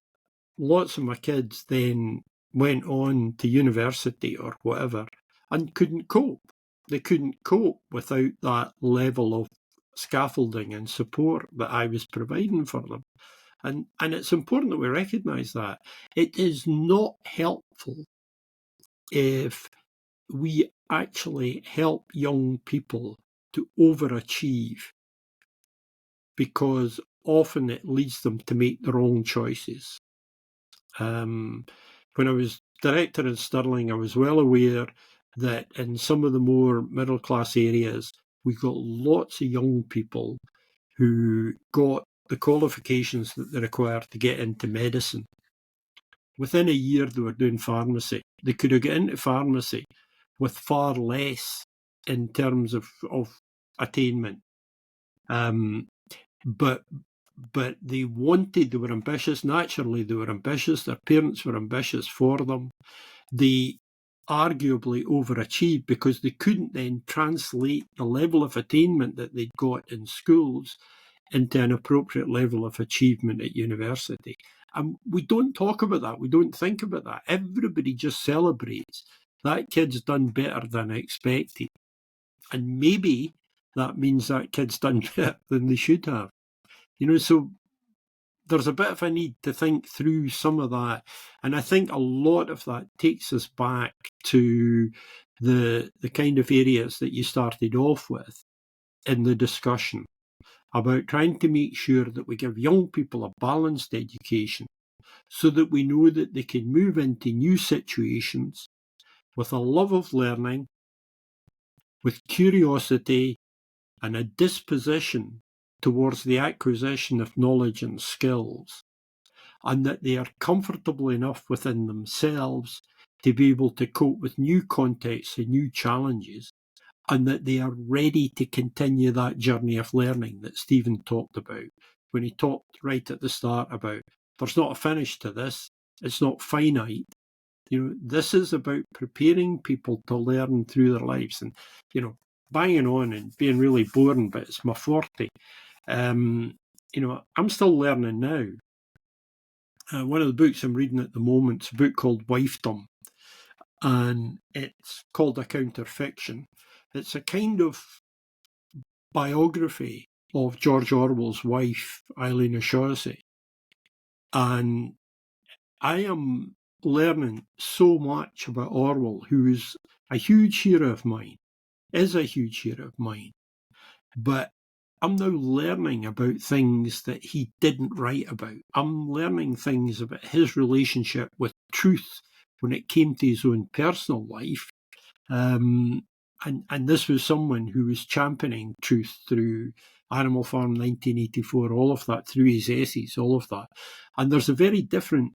Speaker 2: lots of my kids then went on to university or whatever and couldn't cope. They couldn't cope without that level of scaffolding and support that I was providing for them. And it's important that we recognise that. It is not helpful if we actually help young people to overachieve, because often it leads them to make the wrong choices. When I was director in Stirling, I was well aware that in some of the more middle-class areas, we got lots of young people who got the qualifications that they required to get into medicine. Within a year, they were doing pharmacy. They could have got into pharmacy with far less in terms of attainment. But they were ambitious. Naturally, they were ambitious. Their parents were ambitious for them. They arguably overachieved because they couldn't then translate the level of attainment that they'd got in schools into an appropriate level of achievement at university. And we don't talk about that. We don't think about that. Everybody just celebrates that kid's done better than expected. And maybe that means that kid's done better than they should have. So there's a bit of a need to think through some of that. And I think a lot of that takes us back to the kind of areas that you started off with in the discussion about trying to make sure that we give young people a balanced education so that we know that they can move into new situations with a love of learning, with curiosity and a disposition towards the acquisition of knowledge and skills, and that they are comfortable enough within themselves to be able to cope with new contexts and new challenges, and that they are ready to continue that journey of learning that Stephen talked about when he talked right at the start about there's not a finish to this, it's not finite. This is about preparing people to learn through their lives. And, banging on and being really boring, but it's my forte. I'm still learning now. One of the books I'm reading at the moment is a book called Wifedom, and it's called A Counterfiction. It's a kind of biography of George Orwell's wife, Eileen O'Shaughnessy. And I am learning so much about Orwell, who is a huge hero of mine, but I'm now learning about things that he didn't write about. I'm learning things about his relationship with truth when it came to his own personal life. And this was someone who was championing truth through Animal Farm 1984, all of that, through his essays, all of that. And there's a very different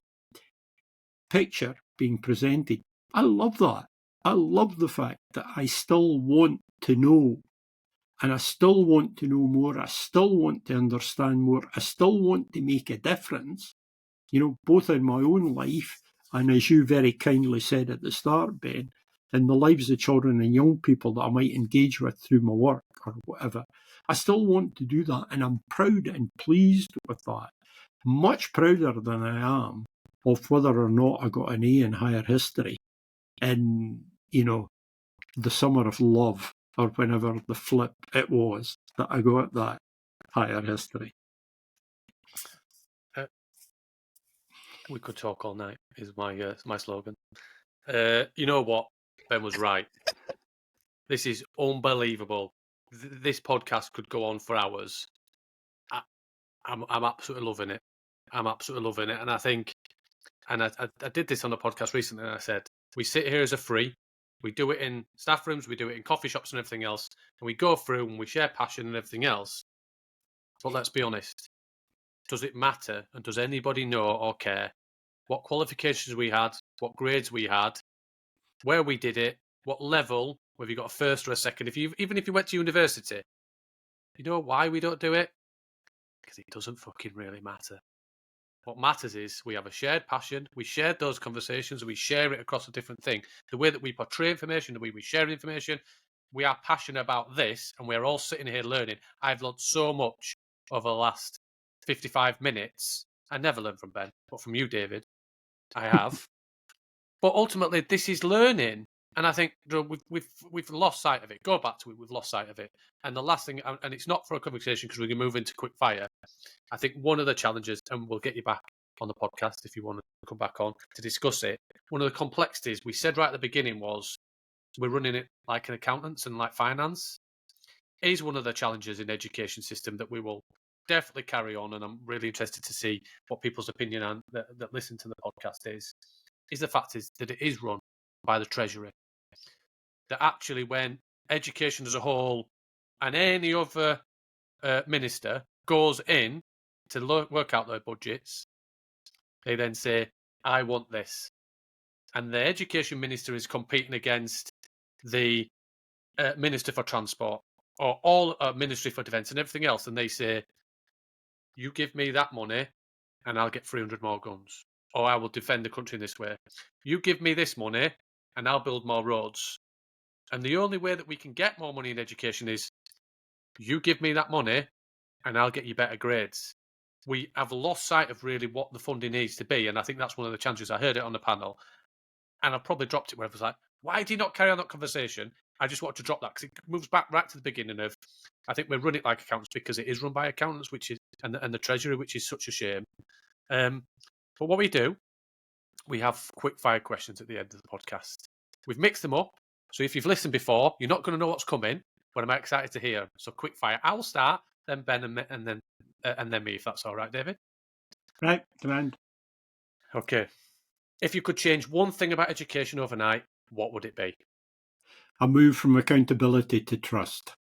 Speaker 2: picture being presented. I love that. I love the fact that I still want to know, and I still want to know more. I still want to understand more. I still want to make a difference, both in my own life and, as you very kindly said at the start, Ben, in the lives of children and young people that I might engage with through my work or whatever. I still want to do that, and I'm proud and pleased with that. Much prouder than I am of whether or not I got an A in higher history in, the summer of love, or whenever the flip it was that I got that higher history.
Speaker 3: We could talk all night is my slogan. You know what? Ben was right. This is unbelievable. This podcast could go on for hours. I'm absolutely loving it. I'm absolutely loving it. And I think, and I did this on a podcast recently, and I said, we sit here as a free. We do it in staff rooms, we do it in coffee shops and everything else. And we go through and we share passion and everything else. But let's be honest. Does it matter? And does anybody know or care what qualifications we had, what grades we had, where we did it, what level, whether you got a first or a second? Even if you went to university, you know why we don't do it? Because it doesn't fucking really matter. What matters is we have a shared passion. We shared those conversations. We share it across a different thing. The way that we portray information, the way we share information, we are passionate about this, and we're all sitting here learning. I've learned so much over the last 55 minutes. I never learned from Ben, but from you, David, I have. But ultimately, this is learning. And I think we've lost sight of it. Go back to it. We've lost sight of it. And the last thing, and it's not for a conversation because we can move into quick fire. I think one of the challenges, and we'll get you back on the podcast if you want to come back on to discuss it. One of the complexities we said right at the beginning was we're running it like an accountants and like finance. It is one of the challenges in the education system that we will definitely carry on. And I'm really interested to see what people's opinion and that listen to the podcast is the fact is that it is run by the Treasury. That actually when education as a whole and any other minister goes in to work out their budgets, they then say, I want this. And the education minister is competing against the Minister for Transport or all Ministry for Defence and everything else. And they say, you give me that money and I'll get 300 more guns. Or I will defend the country in this way. You give me this money and I'll build more roads. And the only way that we can get more money in education is you give me that money and I'll get you better grades. We have lost sight of really what the funding needs to be. And I think that's one of the challenges. I heard it on the panel and I probably dropped it where I was like, why do you not carry on that conversation? I just want to drop that because it moves back right to the beginning of, I think we run it like accountants because it is run by accountants, which is, and the Treasury, which is such a shame. But what we do, we have quick fire questions at the end of the podcast. We've mixed them up. So if you've listened before, you're not going to know what's coming, but I'm excited to hear. So quick fire. I'll start, then Ben, and then me, if that's all right, David.
Speaker 2: Right, command.
Speaker 3: Okay. If you could change one thing about education overnight, what would it be?
Speaker 2: A move from accountability to trust.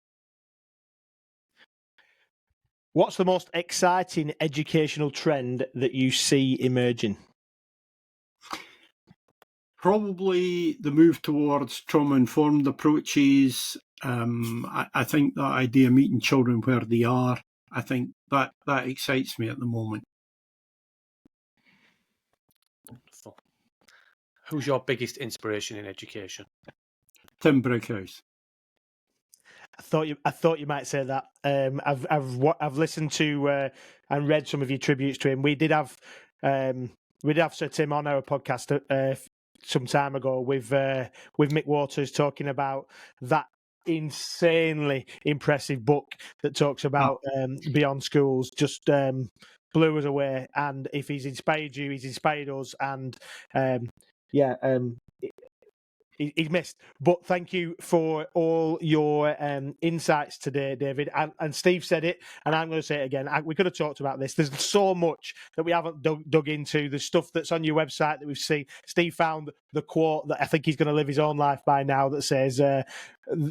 Speaker 1: What's the most exciting educational trend that you see emerging?
Speaker 2: Probably the move towards trauma-informed approaches. I think that idea of meeting children where they are, I think that excites me at the moment.
Speaker 3: Wonderful. Who's your biggest inspiration in education?
Speaker 2: Tim Brighouse.
Speaker 1: I thought you might say that. I've listened to and read some of your tributes to him. We did have Sir Tim on our podcast some time ago with Mick Waters talking about that insanely impressive book that talks about beyond schools. Just blew us away. And if he's inspired you, he's inspired us. And he's missed. But thank you for all your insights today, David. And Steve said it, and I'm going to say it again. We could have talked about this. There's so much that we haven't dug into. The stuff that's on your website that we've seen. Steve found the quote that I think he's going to live his own life by now, that says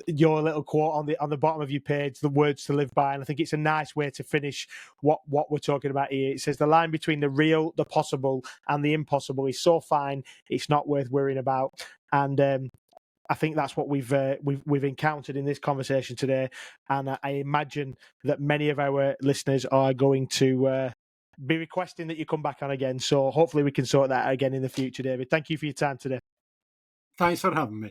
Speaker 1: your little quote on the bottom of your page, the words to live by. And I think it's a nice way to finish what we're talking about here. It says the line between the real, the possible, and the impossible is so fine, it's not worth worrying about. And I think that's what we've encountered in this conversation today. And I imagine that many of our listeners are going to be requesting that you come back on again. So hopefully we can sort that again in the future, David. Thank you for your time today.
Speaker 2: Thanks for having me.